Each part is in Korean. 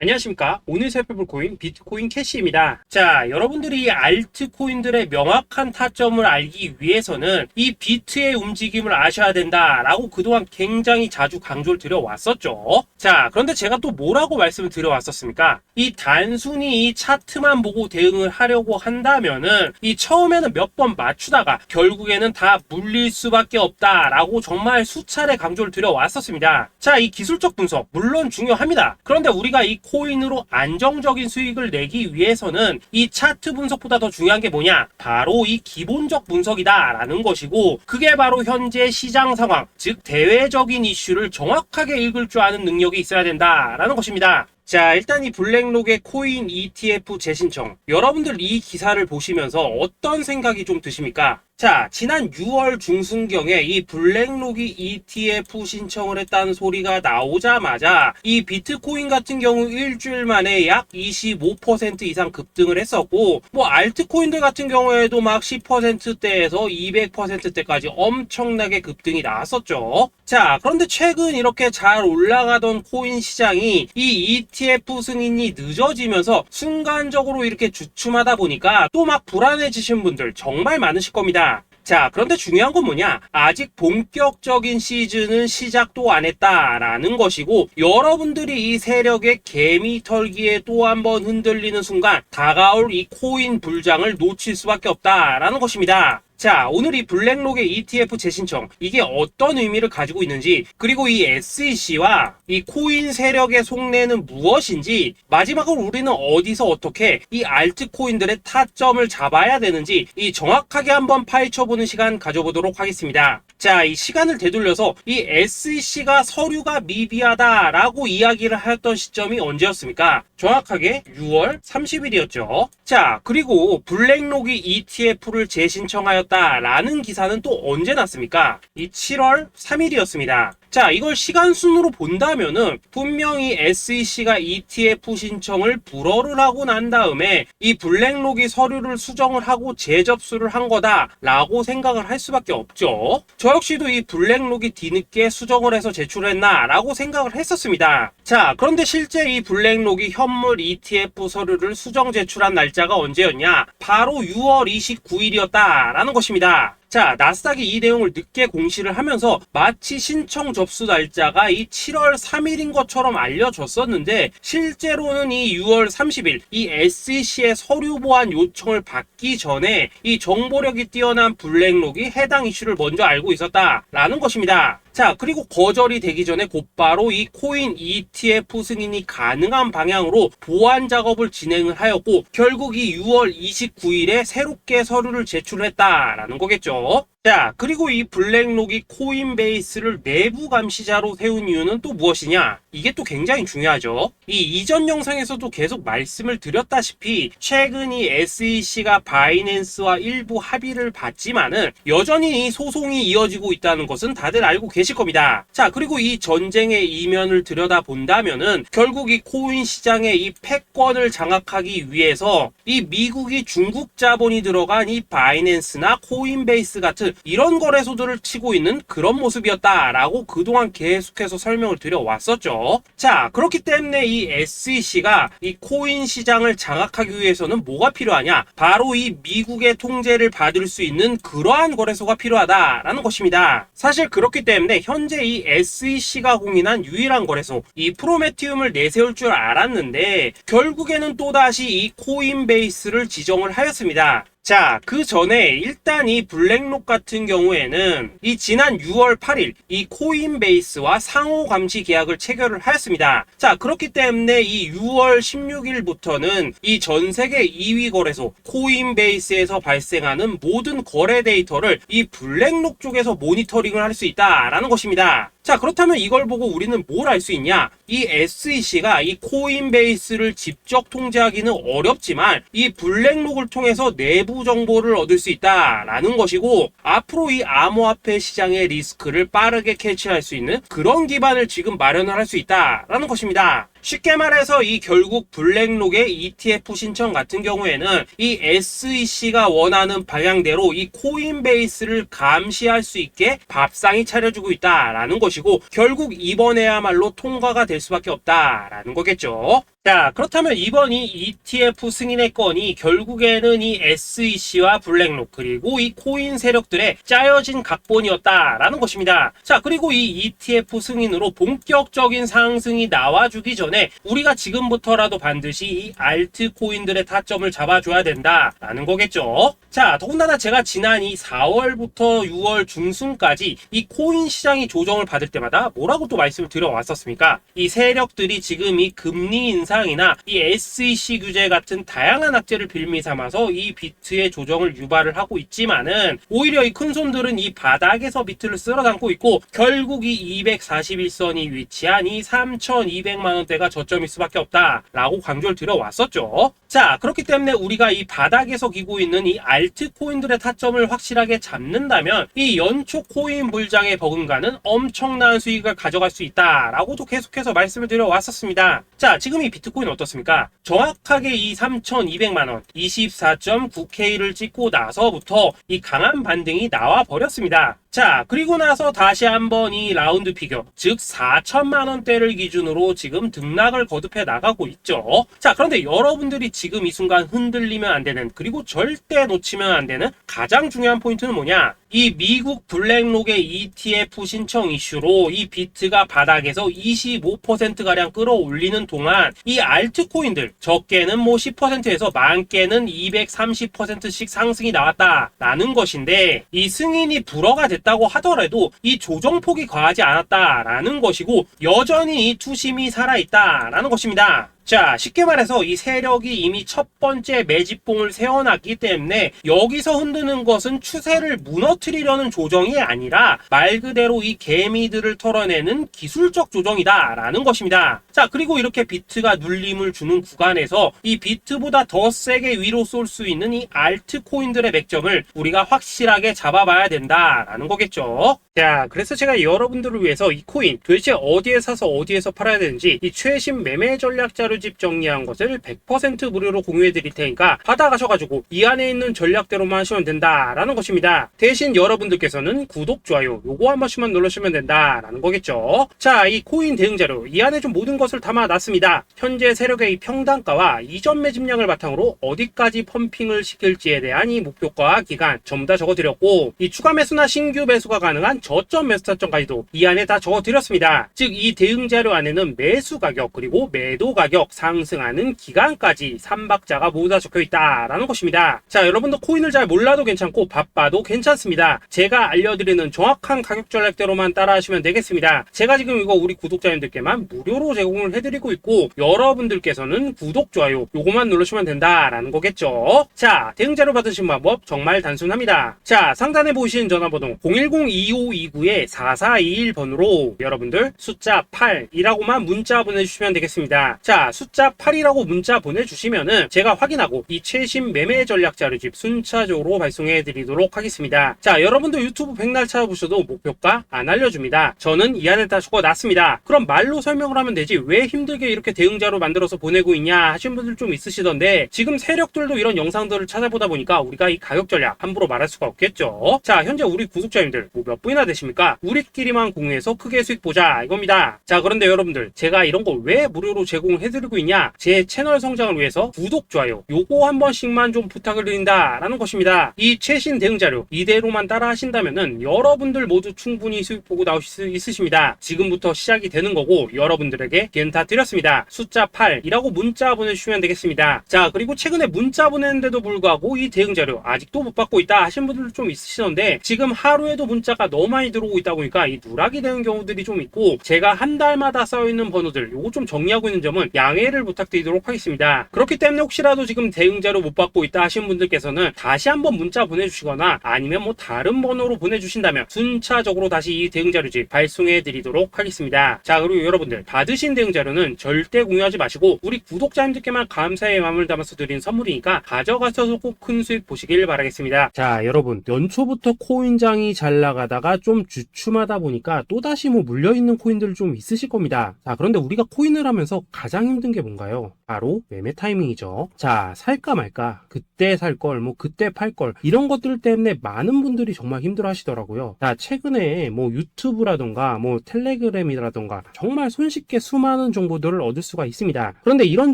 안녕하십니까. 오늘 살펴볼 코인 비트코인 캐시입니다. 자, 여러분들이 알트코인들의 명확한 타점을 알기 위해서는 이 비트의 움직임을 아셔야 된다라고 그동안 굉장히 자주 강조를 드려왔었죠. 자, 그런데 제가 또 뭐라고 말씀을 드려왔었습니까? 이 단순히 이 차트만 보고 대응을 하려고 한다면은 이 처음에는 몇 번 맞추다가 결국에는 다 물릴 수밖에 없다라고 정말 수차례 강조를 드려왔었습니다. 자, 이 기술적 분석 물론 중요합니다. 그런데 우리가 이 코인으로 안정적인 수익을 내기 위해서는 이 차트 분석보다 더 중요한 게 뭐냐? 바로 이 기본적 분석이다 라는 것이고, 그게 바로 현재 시장 상황, 즉 대외적인 이슈를 정확하게 읽을 줄 아는 능력이 있어야 된다라는 것입니다. 자, 일단 이 블랙록의 코인 ETF 재신청, 여러분들 이 기사를 보시면서 어떤 생각이 좀 드십니까? 자, 지난 6월 중순경에 이 블랙록이 ETF 신청을 했다는 소리가 나오자마자 이 비트코인 같은 경우 일주일 만에 약 25% 이상 급등을 했었고, 뭐 알트코인들 같은 경우에도 막 10%대에서 200%대까지 엄청나게 급등이 나왔었죠. 자, 그런데 최근 이렇게 잘 올라가던 코인 시장이 이 ETF 승인이 늦어지면서 순간적으로 이렇게 주춤하다 보니까 또 막 불안해지신 분들 정말 많으실 겁니다. 자, 그런데 중요한 건 뭐냐? 아직 본격적인 시즌은 시작도 안 했다라는 것이고, 여러분들이 이 세력의 개미 털기에 또 한 번 흔들리는 순간 다가올 이 코인 불장을 놓칠 수밖에 없다라는 것입니다. 자, 오늘 이 블랙록의 ETF 재신청, 이게 어떤 의미를 가지고 있는지, 그리고 이 SEC와 이 코인 세력의 속내는 무엇인지, 마지막으로 우리는 어디서 어떻게 이 알트코인들의 타점을 잡아야 되는지 이 정확하게 한번 파헤쳐보는 시간 가져보도록 하겠습니다. 자, 이 시간을 되돌려서 이 SEC가 서류가 미비하다라고 이야기를 하였던 시점이 언제였습니까? 정확하게 6월 30일이었죠. 자, 그리고 블랙록이 ETF를 재신청하였다라는 기사는 또 언제 났습니까? 이 7월 3일이었습니다. 자, 이걸 시간순으로 본다면은 분명히 SEC가 ETF 신청을 불허를 하고 난 다음에 이 블랙록이 서류를 수정을 하고 재접수를 한 거다라고 생각을 할 수밖에 없죠. 저 역시도 이 블랙록이 뒤늦게 수정을 해서 제출했나라고 생각을 했었습니다. 자, 그런데 실제 이 블랙록이 현물 ETF 서류를 수정 제출한 날짜가 언제였냐? 바로 6월 29일이었다라는 것입니다. 자, 나스닥이 이 내용을 늦게 공시를 하면서 마치 신청 접수 날짜가 이 7월 3일인 것처럼 알려졌었는데, 실제로는 이 6월 30일 이 SEC의 서류 보완 요청을 받기 전에 이 정보력이 뛰어난 블랙록이 해당 이슈를 먼저 알고 있었다라는 것입니다. 자, 그리고 거절이 되기 전에 곧바로 이 코인 ETF 승인이 가능한 방향으로 보완 작업을 진행을 하였고, 결국 이 6월 29일에 새롭게 서류를 제출했다라는 거겠죠. 자, 그리고 이 블랙록이 코인베이스를 내부 감시자로 세운 이유는 또 무엇이냐? 이게 또 굉장히 중요하죠. 이 이전 영상에서도 계속 말씀을 드렸다시피 최근 이 SEC가 바이낸스와 일부 합의를 봤지만은 여전히 이 소송이 이어지고 있다는 것은 다들 알고 계실 겁니다. 자, 그리고 이 전쟁의 이면을 들여다본다면은 결국 이 코인 시장의 이 패권을 장악하기 위해서 이 미국이 중국 자본이 들어간 이 바이낸스나 코인베이스 같은 이런 거래소들을 치고 있는 그런 모습이었다라고 그동안 계속해서 설명을 드려왔었죠. 자, 그렇기 때문에 이 SEC가 이 코인 시장을 장악하기 위해서는 뭐가 필요하냐? 바로 이 미국의 통제를 받을 수 있는 그러한 거래소가 필요하다라는 것입니다. 사실 그렇기 때문에 현재 이 SEC가 공인한 유일한 거래소, 이 프로메티움을 내세울 줄 알았는데 결국에는 또다시 이 코인베이스를 지정을 하였습니다. 자, 그 전에 일단 이 블랙록 같은 경우에는 이 지난 6월 8일 이 코인베이스와 상호 감시 계약을 체결을 하였습니다. 자, 그렇기 때문에 이 6월 16일부터는 이 전 세계 2위 거래소 코인베이스에서 발생하는 모든 거래 데이터를 이 블랙록 쪽에서 모니터링을 할 수 있다라는 것입니다. 자, 그렇다면 이걸 보고 우리는 뭘 알 수 있냐? 이 SEC가 이 코인베이스를 직접 통제하기는 어렵지만 이 블랙록을 통해서 내부 정보를 얻을 수 있다라는 것이고, 앞으로 이 암호화폐 시장의 리스크를 빠르게 캐치할 수 있는 그런 기반을 지금 마련을 할 수 있다라는 것입니다. 쉽게 말해서 이 결국 블랙록의 ETF 신청 같은 경우에는 이 SEC가 원하는 방향대로 이 코인베이스를 감시할 수 있게 밥상이 차려주고 있다라는 것이고, 결국 이번에야말로 통과가 될 수밖에 없다라는 거겠죠. 자, 그렇다면 이번 이 ETF 승인의 건이 결국에는 이 SEC와 블랙록 그리고 이 코인 세력들의 짜여진 각본이었다라는 것입니다. 자, 그리고 이 ETF 승인으로 본격적인 상승이 나와주기 전에 우리가 지금부터라도 반드시 이 알트코인들의 타점을 잡아줘야 된다라는 거겠죠. 자, 더군다나 제가 지난 이 4월부터 6월 중순까지 이 코인 시장이 조정을 받을 때마다 뭐라고 또 말씀을 드려왔었습니까? 이 세력들이 지금 이 금리 인상이나 이 SEC 규제 같은 다양한 악재를 빌미 삼아서 이 비트의 조정을 유발을 하고 있지만은, 오히려 이 큰손들은 이 바닥에서 비트를 쓸어 담고 있고, 결국 이 241선이 위치한 이 3,200만원대가 저점일 수밖에 없다라고 강조를 드려왔었죠. 자, 그렇기 때문에 우리가 이 바닥에서 기고 있는 이 알트코인들의 타점을 확실하게 잡는다면 이 연초 코인 불장의 버금가는 엄청난 수익을 가져갈 수 있다라고도 계속해서 말씀을 드려왔었습니다. 자, 지금 이 비트코인 어떻습니까? 정확하게 이 3,200만원 24.9K를 찍고 나서부터 이 강한 반등이 나와 버렸습니다. 자, 그리고 나서 다시 한번 이 라운드 피겨, 즉 4천만원대를 기준으로 지금 등락을 거듭해 나가고 있죠. 자, 그런데 여러분들이 지금 이 순간 흔들리면 안 되는, 그리고 절대 놓치면 안 되는 가장 중요한 포인트는 뭐냐? 이 미국 블랙록의 ETF 신청 이슈로 이 비트가 바닥에서 25%가량 끌어올리는 동안 이 알트코인들, 적게는 뭐 10%에서 많게는 230%씩 상승이 나왔다라는 것인데, 이 승인이 불허가 됐다고 하더라도 이 조정폭이 과하지 않았다라는 것이고, 여전히 이 투심이 살아있다라는 것입니다. 자, 쉽게 말해서 이 세력이 이미 첫 번째 매집봉을 세워놨기 때문에 여기서 흔드는 것은 추세를 무너뜨리려는 조정이 아니라 말 그대로 이 개미들을 털어내는 기술적 조정이다라는 것입니다. 자, 그리고 이렇게 비트가 눌림을 주는 구간에서 이 비트보다 더 세게 위로 쏠 수 있는 이 알트코인들의 맥점을 우리가 확실하게 잡아봐야 된다라는 거겠죠. 자, 그래서 제가 여러분들을 위해서 이 코인 도대체 어디에 사서 어디에서 팔아야 되는지 이 최신 매매 전략 자료집 정리한 것을 100% 무료로 공유해 드릴 테니까 받아가셔가지고 이 안에 있는 전략대로만 하시면 된다라는 것입니다. 대신 여러분들께서는 구독, 좋아요 요거 한 번씩만 눌러주시면 된다라는 거겠죠. 자, 이 코인 대응 자료 이 안에 좀 모든 것을 담아놨습니다. 현재 세력의 이 평단가와 이전 매집량을 바탕으로 어디까지 펌핑을 시킬지에 대한 이 목표가 기간 전부 다 적어드렸고, 이 추가 매수나 신규 매수가 가능한 저점 매수 타점까지도 이 안에 다 적어드렸습니다. 즉 이 대응 자료 안에는 매수 가격 그리고 매도 가격, 상승하는 기간까지 3박자가 모두 다 적혀있다라는 것입니다. 자, 여러분도 코인을 잘 몰라도 괜찮고 바빠도 괜찮습니다. 제가 알려드리는 정확한 가격 전략대로만 따라하시면 되겠습니다. 제가 지금 이거 우리 구독자님들께만 무료로 제공을 해드리고 있고, 여러분들께서는 구독, 좋아요 요거만 누르시면 된다라는 거겠죠. 자, 대응 자료 받으신 방법 정말 단순합니다. 자, 상단에 보이시는 전화번호 010-2529-4421번으로 여러분들 숫자 8이라고만 문자 보내주시면 되겠습니다. 자, 숫자 8이라고 문자 보내주시면은 제가 확인하고 이 최신 매매 전략 자료집 순차적으로 발송해 드리도록 하겠습니다. 자, 여러분도 유튜브 백날 찾아보셔도 목표가 안 알려줍니다. 저는 이 안에 다 적어놨습니다. 그럼 말로 설명을 하면 되지 왜 힘들게 이렇게 대응자로 만들어서 보내고 있냐 하신 분들 좀 있으시던데, 지금 세력들도 이런 영상들을 찾아보다 보니까 우리가 이 가격 전략 함부로 말할 수가 없겠죠. 자, 현재 우리 구독자님들 뭐 몇 분이나 되십니까? 우리끼리만 공유해서 크게 수익 보자 이겁니다. 자, 그런데 여러분들 제가 이런 거 왜 무료로 제공을 해드리고 있냐? 제 채널 성장을 위해서 구독, 좋아요 요거 한 번씩만 좀 부탁을 드린다라는 것입니다. 이 최신 대응 자료 이대로만 따라 하신다면은 여러분들 모두 충분히 수익 보고 나오실 수 있으십니다. 지금부터 시작이 되는 거고 여러분들에게 기회는 다 드렸습니다. 숫자 8이라고 문자 보내주시면 되겠습니다. 자, 그리고 최근에 문자 보냈는데도 불구하고 이 대응 자료 아직도 못 받고 있다 하신 분들도 좀 있으시던데, 지금 하루에도 문자가 너무 많이 들어오고 있다 보니까 이 누락이 되는 경우들이 좀 있고, 제가 한 달마다 쌓여있는 번호들 요거 좀 정리하고 있는 점은 양해를 부탁드리도록 하겠습니다. 그렇기 때문에 혹시라도 지금 대응자료 못 받고 있다 하시는 분들께서는 다시 한번 문자 보내주시거나 아니면 뭐 다른 번호로 보내주신다면 순차적으로 다시 이 대응자료지 발송해 드리도록 하겠습니다. 자, 그리고 여러분들 받으신 대응자료는 절대 공유하지 마시고 우리 구독자님들께만 감사의 마음을 담아서 드린 선물이니까 가져가셔서 꼭 큰 수익 보시길 바라겠습니다. 자, 여러분 연초부터 코인장이 잘 나가다가 좀 주춤하다 보니까 또다시 뭐 물려있는 코인들 좀 있으실 겁니다. 자, 그런데 우리가 코인을 하면서 가장 힘든 게 뭔가요? 바로 매매 타이밍이죠. 자, 살까 말까, 그때 살 걸, 뭐 그때 팔 걸, 이런 것들 때문에 많은 분들이 정말 힘들어 하시더라고요. 자, 최근에 뭐 유튜브라던가 뭐 텔레그램이라던가 정말 손쉽게 수많은 정보들을 얻을 수가 있습니다. 그런데 이런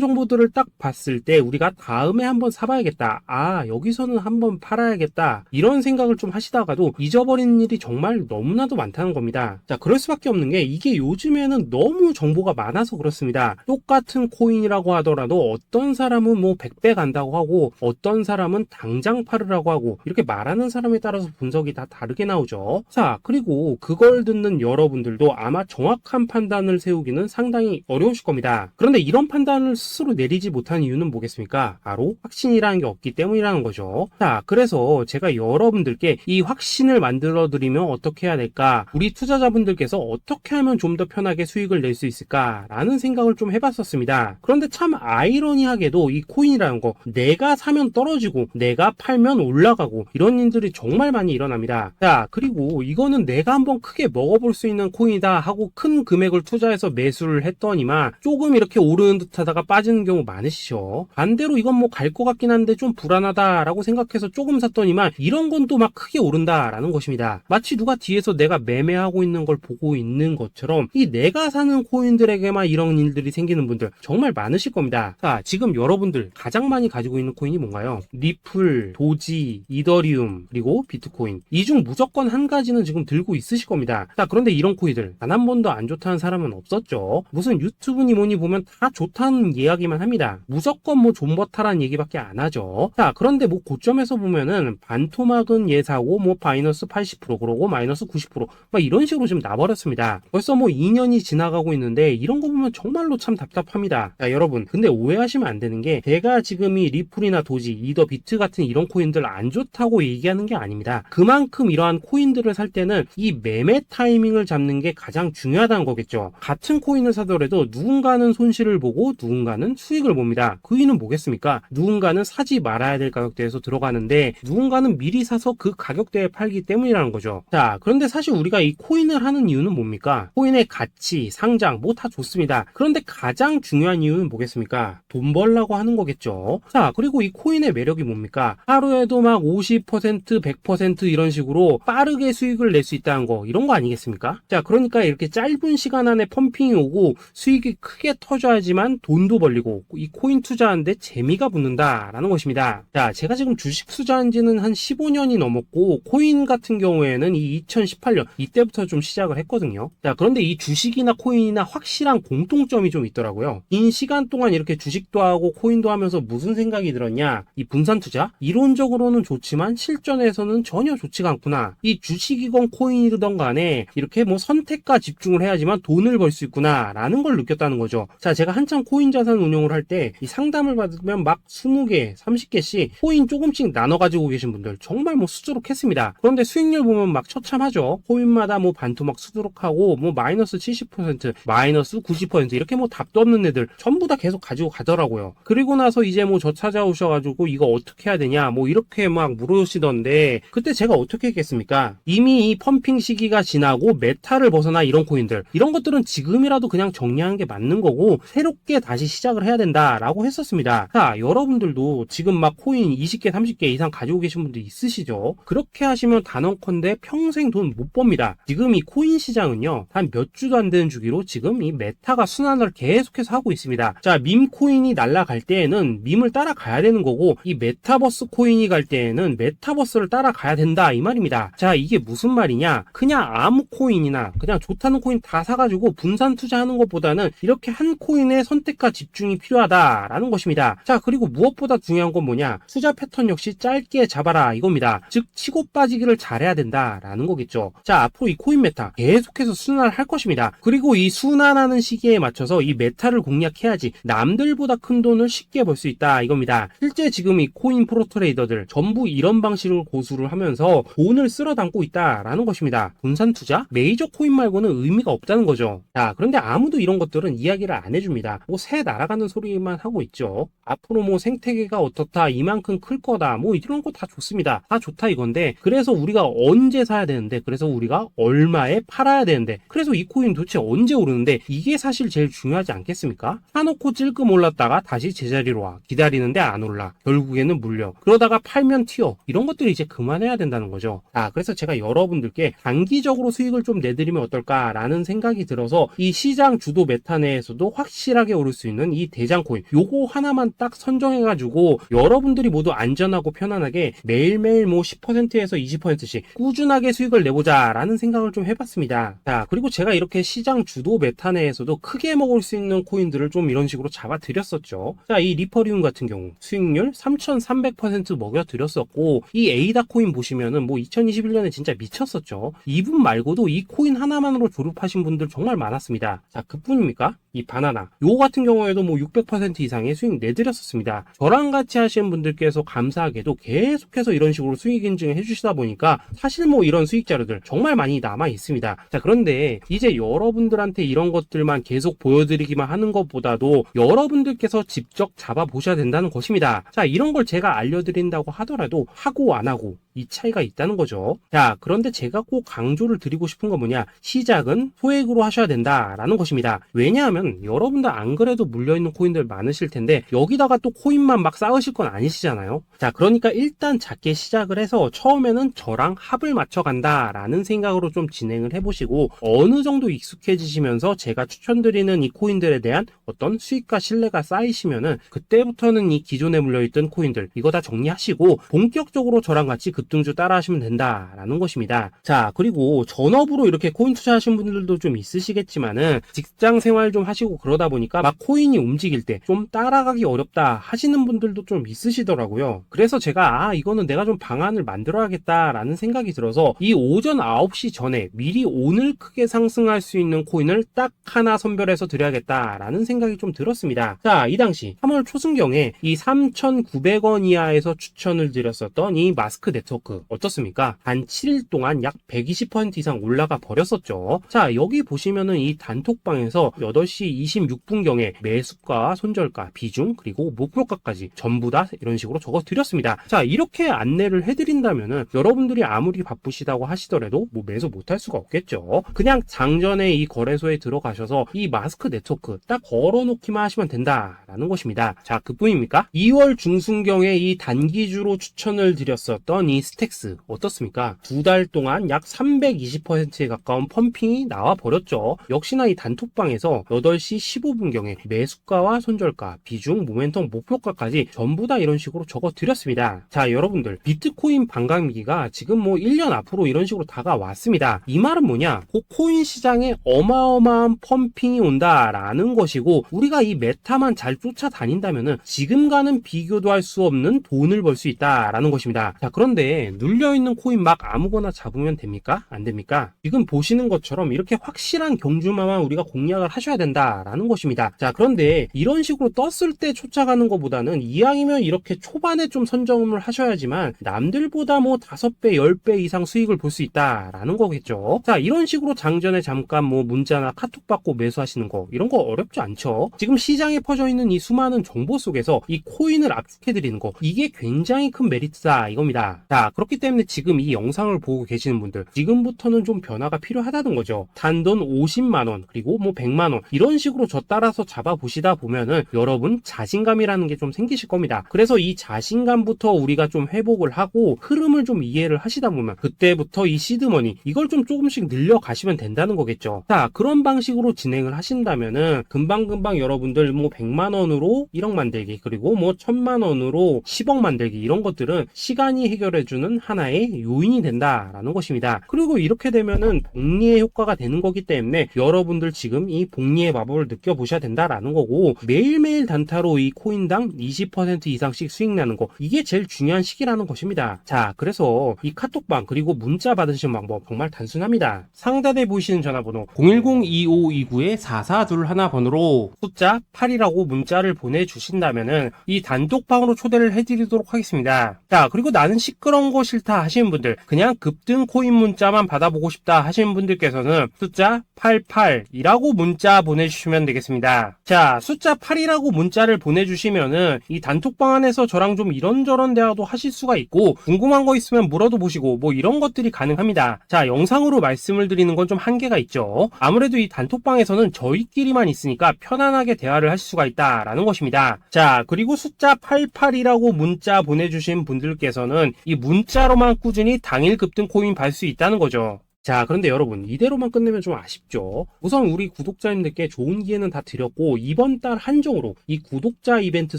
정보들을 딱 봤을 때 우리가 다음에 한번 사봐야겠다, 아 여기서는 한번 팔아야겠다, 이런 생각을 좀 하시다가도 잊어버리는 일이 정말 너무나도 많다는 겁니다. 자, 그럴 수밖에 없는 게 이게 요즘에는 너무 정보가 많아서 그렇습니다. 똑같은 코인이라고 하더라도 어떤 사람은 뭐 100배 간다고 하고 어떤 사람은 당장 팔으라고 하고 이렇게 말하는 사람에 따라서 분석이 다 다르게 나오죠. 자, 그리고 그걸 듣는 여러분들도 아마 정확한 판단을 세우기는 상당히 어려우실 겁니다. 그런데 이런 판단을 스스로 내리지 못한 이유는 뭐겠습니까? 바로 확신이라는 게 없기 때문이라는 거죠. 자, 그래서 제가 여러분들께 이 확신을 만들어 드리면 어떻게 해야 될까, 우리 투자자분들께서 어떻게 하면 좀 더 편하게 수익을 낼 수 있을까 라는 생각을 좀 해봤었습니다. 그런데 참 아이러니하게도 이 코인이라는 거 내가 사면 떨어지고 내가 팔면 올라가고 이런 일들이 정말 많이 일어납니다. 자, 그리고 이거는 내가 한번 크게 먹어볼 수 있는 코인이다 하고 큰 금액을 투자해서 매수를 했더니만 조금 이렇게 오르는 듯 하다가 빠지는 경우 많으시죠. 반대로 이건 뭐 갈 것 같긴 한데 좀 불안하다 라고 생각해서 조금 샀더니만 이런 건 또 막 크게 오른다 라는 것입니다. 마치 누가 뒤에서 내가 매매하고 있는 걸 보고 있는 것처럼 이 내가 사는 코인들에게만 이런 일들이 생기는 분들 정말 많으실 겁니다. 자, 지금 여러분들 가장 많이 가지고 있는 코인이 뭔가요? 리플, 도지, 이더리움, 그리고 비트코인. 이 중 무조건 한 가지는 지금 들고 있으실 겁니다. 자, 그런데 이런 코인들 단 한 번도 안 좋다는 사람은 없었죠. 무슨 유튜브니 뭐니 보면 다 좋다는 이야기만 합니다. 무조건 뭐 존버타라는 얘기밖에 안 하죠. 자, 그런데 뭐 고점에서 보면은 반토막은 예사고 뭐 마이너스 80% 그러고 마이너스 90% 막 이런 식으로 지금 나버렸습니다. 벌써 뭐 2년이 지나가고 있는데 이런 거 보면 정말로 참 답답합니다. 자, 여러분 근데 오해하시면 안 되는 게 제가 지금 이 리플이나 도지, 이더, 비트 같은 이런 코인들 안 좋다고 얘기하는 게 아닙니다. 그만큼 이러한 코인들을 살 때는 이 매매 타이밍을 잡는 게 가장 중요하다는 거겠죠. 같은 코인을 사더라도 누군가는 손실을 보고 누군가는 수익을 봅니다. 그 이유는 뭐겠습니까? 누군가는 사지 말아야 될 가격대에서 들어가는데 누군가는 미리 사서 그 가격대에 팔기 때문이라는 거죠. 자, 그런데 사실 우리가 이 코인을 하는 이유는 뭡니까? 코인의 가치, 상장 뭐 다 좋습니다. 그런데 가장 중요한 이유는 뭐겠습니까? 돈 벌라고 하는 거겠죠. 자, 그리고 이 코인의 매력이 뭡니까? 하루에도 막 50%, 100% 이런 식으로 빠르게 수익을 낼 수 있다는 거, 이런 거 아니겠습니까? 자, 그러니까 이렇게 짧은 시간 안에 펌핑이 오고 수익이 크게 터져야지만 돈도 벌리고 이 코인 투자하는데 재미가 붙는다라는 것입니다. 자, 제가 지금 주식 투자한 지는 한 15년이 넘었고 코인 같은 경우에는 이 2018년 이때부터 좀 시작을 했거든요. 자, 그런데 이 주식이나 코인이나 확실한 공통점이 좀 있더라고요. 긴 시간 동안 이렇게 주식도 하고 코인도 하면서 무슨 생각이 들었냐? 이 분산 투자? 이론적으로는 좋지만 실전에서는 전혀 좋지가 않구나. 이 주식이건 코인이든 간에 이렇게 뭐 선택과 집중을 해야지만 돈을 벌 수 있구나 라는 걸 느꼈다는 거죠. 자, 제가 한창 코인 자산 운용을 할 때 이 상담을 받으면 막 20개, 30개씩 코인 조금씩 나눠 가지고 계신 분들 정말 뭐 수두룩했습니다. 그런데 수익률 보면 막 처참하죠. 코인마다 뭐 반토막 수두룩하고 뭐 마이너스 70%, 마이너스 90% 이렇게 뭐 답도 없는 애들 전부 다 계속 가지고 가더라고요. 그리고 나서 이제 뭐 저 찾아오셔가지고 이거 어떻게 해야 되냐 뭐 이렇게 막 물으시던데 그때 제가 어떻게 했겠습니까? 이미 이 펌핑 시기가 지나고 메타를 벗어나 이런 코인들, 이런 것들은 지금이라도 그냥 정리하는 게 맞는 거고 새롭게 다시 시작을 해야 된다라고 했었습니다. 자, 여러분들도 지금 막 코인 20개, 30개 이상 가지고 계신 분들 있으시죠? 그렇게 하시면 단언컨대 평생 돈 못 법니다. 지금 이 코인 시장은요, 단 몇 주도 안 되는 주기로 지금 이 메타가 순환을 계속해서 하고 있습니다. 자, 밈 코인이 날아갈 때에는 밈을 따라가야 되는 거고 이 메타버스 코인이 갈 때에는 메타버스를 따라가야 된다 이 말입니다. 자, 이게 무슨 말이냐? 그냥 아무 코인이나 그냥 좋다는 코인 다 사가지고 분산 투자하는 것보다는 이렇게 한 코인의 선택과 집중이 필요하다라는 것입니다. 자, 그리고 무엇보다 중요한 건 뭐냐? 투자 패턴 역시 짧게 잡아라 이겁니다. 즉 치고 빠지기를 잘해야 된다라는 거겠죠. 자, 앞으로 이 코인 메타 계속해서 순환을 할 것입니다. 그리고 이 순환하는 시기에 맞춰서 이 메타를 공략해야지 남들보다 큰 돈을 쉽게 벌 수 있다 이겁니다. 실제 지금 이 코인 프로 트레이더들 전부 이런 방식을 고수를 하면서 돈을 쓸어 담고 있다라는 것입니다. 분산 투자? 메이저 코인 말고는 의미가 없다는 거죠. 자, 그런데 아무도 이런 것들은 이야기를 안 해줍니다. 뭐 새 날아가는 소리만 하고 있죠. 앞으로 뭐 생태계가 어떻다, 이만큼 클 거다, 뭐 이런 거 다 좋습니다. 다 좋다 이건데, 그래서 우리가 언제 사야 되는데, 그래서 우리가 얼마에 팔아야 되는데, 그래서 이 코인 도대체 언제 오르는데, 이게 사실 제일 중요하지 않겠습니까? 사놓고 찔끔 올랐다가 다시 제자리로 와. 기다리는데 안 올라. 결국에는 물려. 그러다가 팔면 튀어. 이런 것들을 이제 그만해야 된다는 거죠. 그래서 제가 여러분들께 단기적으로 수익을 좀 내드리면 어떨까라는 생각이 들어서 이 시장 주도 메타 내에서도 확실하게 오를 수 있는 이 대장 코인, 요거 하나만 딱 선정해가지고 여러분들이 모두 안전하고 편안하게 매일매일 뭐 10%에서 20%씩 꾸준하게 수익을 내보자 라는 생각을 좀 해봤습니다. 자, 그리고 제가 이렇게 시장 주도 메타 내에서도 크게 먹을 수 있는 코인들을 좀 이런 식으로 잡아드렸었죠. 자, 이 리퍼리움 같은 경우 수익률 3300% 먹여드렸었고, 이 에이다 코인 보시면은 뭐 2021년에 진짜 미쳤었죠. 이분 말고도 이 코인 하나만으로 졸업하신 분들 정말 많았습니다. 자, 그뿐입니까? 이 바나나 요거 같은 경우에도 뭐 600% 이상의 수익 내드렸었습니다. 저랑 같이 하시는 분들께서 감사하게도 계속해서 이런 식으로 수익 인증을 해주시다 보니까 사실 뭐 이런 수익 자료들 정말 많이 남아 있습니다. 자, 그런데 이제 여러분들한테 이런 것들만 계속 보여드리기만 하는 것보다도 여러분들께서 직접 잡아보셔야 된다는 것입니다. 자, 이런 걸 제가 알려드린다고 하더라도 하고 안 하고 이 차이가 있다는 거죠. 자, 그런데 제가 꼭 강조를 드리고 싶은 건 뭐냐, 시작은 소액으로 하셔야 된다라는 것입니다. 왜냐하면 여러분들 안 그래도 물려있는 코인들 많으실 텐데 여기다가 또 코인만 막 쌓으실 건 아니시잖아요. 자, 그러니까 일단 작게 시작을 해서 처음에는 저랑 합을 맞춰 간다라는 생각으로 좀 진행을 해보시고, 어느 정도 익숙해지시면서 제가 추천드리는 이 코인들에 대한 어떤 수익과 신뢰가 쌓이시면은 그때부터는 이 기존에 물려있던 코인들 이거 다 정리하시고 본격적으로 저랑 같이 급등주 따라 하시면 된다라는 것입니다. 자, 그리고 전업으로 이렇게 코인 투자하신 분들도 좀 있으시겠지만은 직장 생활 좀 하시고 그러다 보니까 막 코인이 움직일 때 좀 따라가기 어렵다 하시는 분들도 좀 있으시더라고요. 그래서 제가 이거는 내가 좀 방안을 만들어야겠다라는 생각이 들어서 이 오전 9시 전에 미리 오늘 크게 상승할 수 있는 코인을 딱 하나 선별해서 드려야겠다라는 생각이 좀 들었습니다. 자, 이 당시 3월 초순경에 이 3,900원 이하에서 추천을 드렸었던 이 마스크 네트워크 어떻습니까? 단 7일 동안 약 120% 이상 올라가 버렸었죠. 자, 여기 보시면은 이 단톡방에서 8시 26분경에 매수가, 손절가, 비중, 그리고 목표가까지 전부 다 이런 식으로 적어 드렸습니다. 자, 이렇게 안내를 해드린다면은 여러분들이 아무리 바쁘시다고 하시더라도 뭐 매수 못할 수가 없겠죠. 그냥 장전에 이 거래소에 들어가셔서 이 마스크 네트워크 딱 걸어놓기만 하시면 된다라는 것입니다. 자, 그뿐입니까? 2월 중순경에 이 단기주로 추천을 드렸었던 이 스택스 어떻습니까? 2달 동안 약 320%에 가까운 펌핑이 나와 버렸죠. 역시나 이 단톡방에서 8시 15분경에 매수가와 손절가, 비중, 모멘텀, 목표가까지 전부 다 이런 식으로 적어 드렸습니다. 자, 여러분들 비트코인 반감기가 지금 뭐 1년 앞으로 이런 식으로 다가왔습니다. 이 말은 뭐냐? 코인 시장에 어마어마한 펌핑이 온다라는 것이고, 우리가 이 메타만 잘 쫓아다닌다면은 지금과는 비교도 할 수 없는 돈을 벌 수 있다라는 것입니다. 자, 그런데 눌려있는 코인 막 아무거나 잡으면 됩니까? 안 됩니까? 지금 보시는 것처럼 이렇게 확실한 경주마만 우리가 공략을 하셔야 된다라는 것입니다. 자, 그런데 이런 식으로 떴을 때 쫓아가는 것보다는 이왕이면 이렇게 초반에 좀 선점을 하셔야지만 남들보다 뭐 5배, 10배 이상 수익을 볼 수 있다라는 거겠죠. 자, 이런 식으로 장전에 잠깐 뭐 문자나 카톡 받고 매수하시는 거 이런 거 어렵지 않죠. 지금 시장에 퍼져 있는 이 수많은 정보 속에서 이 코인을 압축해드리는 거, 이게 굉장히 큰 메리트다 이겁니다. 자, 그렇기 때문에 지금 이 영상을 보고 계시는 분들 지금부터는 좀 변화가 필요하다는 거죠. 단돈 50만원 그리고 뭐 100만원 이런 식으로 저 따라서 잡아보시다 보면은 여러분 자신감이라는 게 좀 생기실 겁니다. 그래서 이 자신감부터 우리가 좀 회복을 하고 흐름을 좀 이해를 하시다 보면 그때부터 이 시드머니 이걸 좀 조금씩 늘려가시면 된다는 거겠죠. 자, 그런 방식으로 진행을 하신다면은 금방금방 여러분들 뭐 100만원으로 1억 만들기, 그리고 뭐 1000만원으로 10억 만들기, 이런 것들은 시간이 해결해 해주는 하나의 요인이 된다라는 것입니다. 그리고 이렇게 되면은 복리의 효과가 되는 거기 때문에 여러분들 지금 이 복리의 마법을 느껴보셔야 된다라는 거고, 매일매일 단타로 이 코인당 20% 이상씩 수익 나는 거, 이게 제일 중요한 시기라는 것입니다. 자, 그래서 이 카톡방 그리고 문자 받으시는 방법 정말 단순합니다. 상단에 보이시는 전화번호 010-2529-4421 번호로 숫자 8이라고 문자를 보내주신다면은 이 단톡방으로 초대를 해드리도록 하겠습니다. 자, 그리고 나는 시끄러운 거 싫다 하시는 분들, 그냥 급등 코인 문자만 받아보고 싶다 하시는 분들께서는 숫자 88이라고 문자 보내주시면 되겠습니다. 자, 숫자 8이라고 문자를 보내주시면은 이 단톡방 안에서 저랑 좀 이런저런 대화도 하실 수가 있고, 궁금한 거 있으면 물어도 보시고 뭐 이런 것들이 가능합니다. 자, 영상으로 말씀을 드리는 건 좀 한계가 있죠. 아무래도 이 단톡방에서는 저희끼리만 있으니까 편안하게 대화를 하실 수가 있다라는 것입니다. 자, 그리고 숫자 88이라고 문자 보내주신 분들께서는 이 문자로만 꾸준히 당일 급등 코인 받을 수 있다는 거죠. 자, 그런데 여러분, 이대로만 끝내면 좀 아쉽죠. 우선 우리 구독자님들께 좋은 기회는 다 드렸고, 이번 달 한정으로 이 구독자 이벤트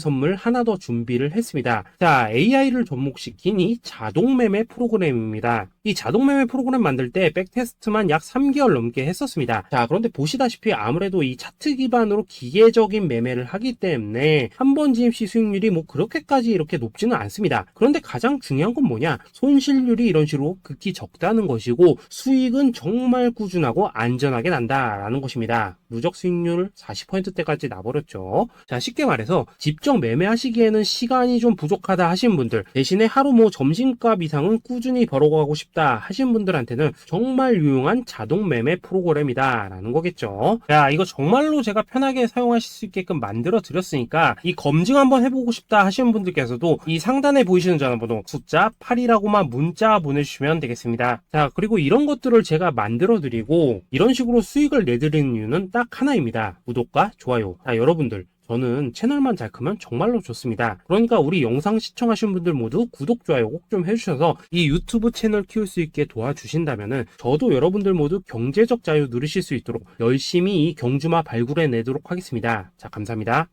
선물 하나 더 준비를 했습니다. 자, AI를 접목시킨 이 자동매매 프로그램입니다. 이 자동매매 프로그램 만들 때 백테스트만 약 3개월 넘게 했었습니다. 자, 그런데 보시다시피 아무래도 이 차트 기반으로 기계적인 매매를 하기 때문에 한 번 진입 시 수익률이 뭐 그렇게까지 이렇게 높지는 않습니다. 그런데 가장 중요한 건 뭐냐? 손실률이 이런 식으로 극히 적다는 것이고, 수익은 정말 꾸준하고 안전하게 난다라는 것입니다. 누적 수익률 40%대까지 나버렸죠. 자, 쉽게 말해서 직접 매매하시기에는 시간이 좀 부족하다 하신 분들, 대신에 하루 뭐 점심값 이상은 꾸준히 벌어가고 싶다 하신 분들한테는 정말 유용한 자동 매매 프로그램이다 라는 거겠죠. 야, 이거 정말로 제가 편하게 사용하실 수 있게끔 만들어 드렸으니까 이 검증 한번 해보고 싶다 하시는 분들께서도 이 상단에 보이시는 전화번호 숫자 8이라고만 문자 보내주시면 되겠습니다. 자, 그리고 이런 것들을 제가 만들어 드리고 이런 식으로 수익을 내드리는 이유는 딱 하나입니다. 구독과 좋아요. 자, 여러분들, 저는 채널만 잘 크면 정말로 좋습니다. 그러니까 우리 영상 시청하신 분들 모두 구독, 좋아요 꼭 좀 해주셔서 이 유튜브 채널 키울 수 있게 도와주신다면은 저도 여러분들 모두 경제적 자유 누리실 수 있도록 열심히 이 경주마 발굴해 내도록 하겠습니다. 자, 감사합니다.